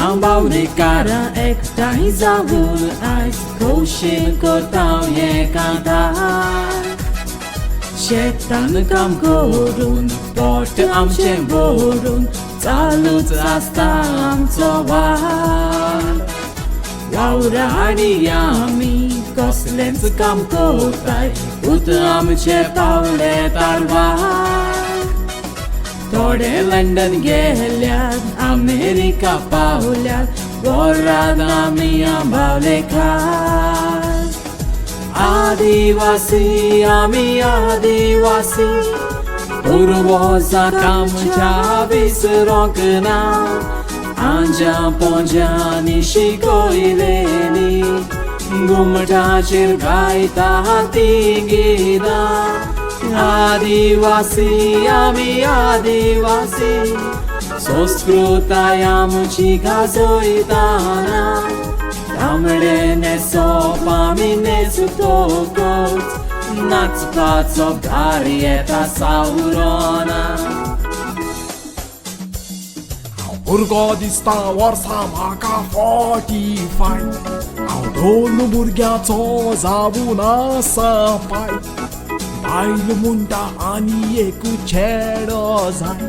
Ambaudy kara ekta zawór Ais kosin kotał je kantar Shetan kam korun Port am się borun Calut zastam co war Laurani yami Koslens kam kotaj Utam cię paule tarwar Tode London गेल्यात America पावल्यात वरात आम्ही आंबावले खात आदिवासी आम्ही आदिवासी पूर्वजा कामच्या विसरोंक ना आंजा पोंजांनी शिकयलेली घुमटाचेर गायता ती गितां आदिवासी आम्ही आदिवासी संस्कृताय आमची गाजयताना तांबडे न्हेसप आमी न्हेसतोकच नाचपाचो भार येता सावरोना भुरगो दिसता वर्सां म्हाका 45 हांव दोन भुरग्याचो जावून आसा पाय बायल म्हणटा आनी एक चेडो जाय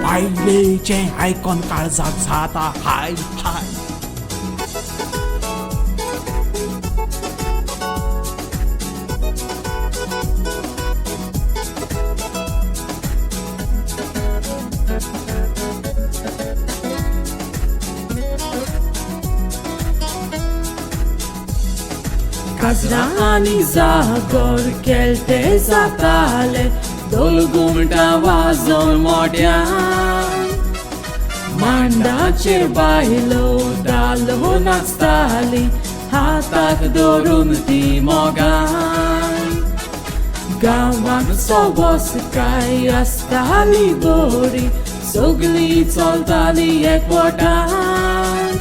बायलेचें आयकून काळजाक जाता हाय हाय Kazra ani zagor kelte zatale Dol gumta wazon modyan Mandacher bailo dalo nastali Hatak dorun ti mogan Gawan sobos kai astali gori Sogli soltali ekwotan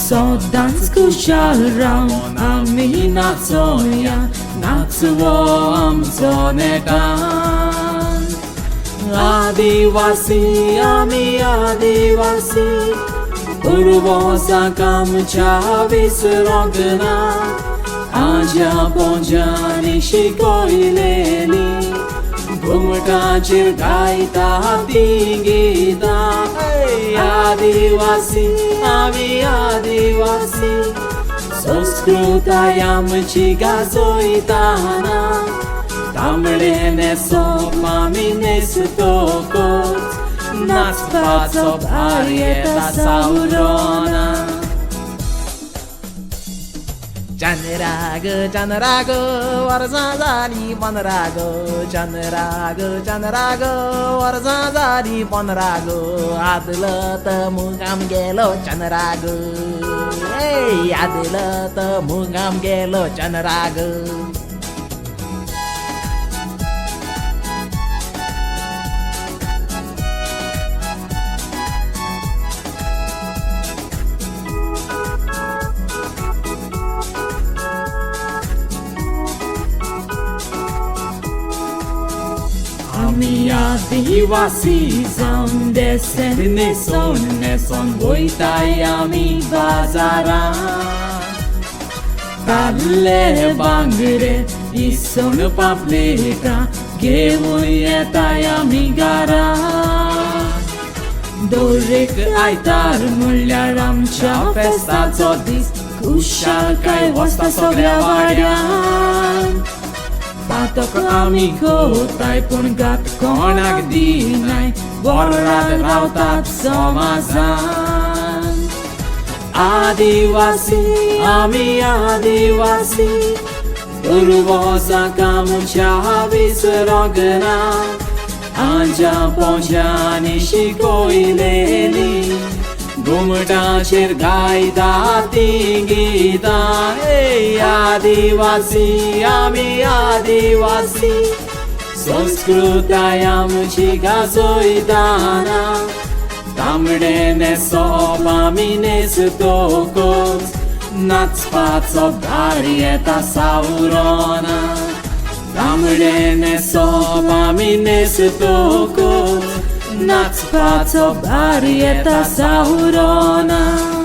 So dance kushal ram ami nacoja Nacło amco netan Adivasi ami adivasi Urvoza kamcha visrogna Aja ponjani shikoileli घुमटाचेर गायता ती गितां आदिवासी आमी आदिवासी संस्कृताय आमची गाजयताना तांबडे न्हेसप आमी न्हेसतोकच नाचपाचो भार येता सावरोना Janraग janraग वर्सां जाली 15 janraग वर्सां जाली 15 आदलत मुगाम गेलो janraग आदलत मुगाम गेलो janraग Ami adivasi zaun desen neson Voitai ami bazaran Talle bangre ison papleka घेऊन येताय आमी घरां दरेक आयतार म्हणल्यार आमच्या फेस्ताचो दीस खुशालकाय वसता सगळ्या वाड्यान पातक आमी खोताय पूण गात कोणाक दिनाय वरात रावतात समाजान आदिवासी आमी आदिवासी पूर्वजांक आमच्या विसरोंक ना आंजा पोंजांनी शिकयलेली घुमटाचेर गायता ती गितां आदिवासी आमी आदिवासी संस्कृताय आमची गाजयताना तांबडे न्हेसप आमी न्हेसतोकच नाचपाचो भार येता सावरोना तांबडे न्हेसप आमी न्हेसतोकच नाचपाचो भार येता साहुरोना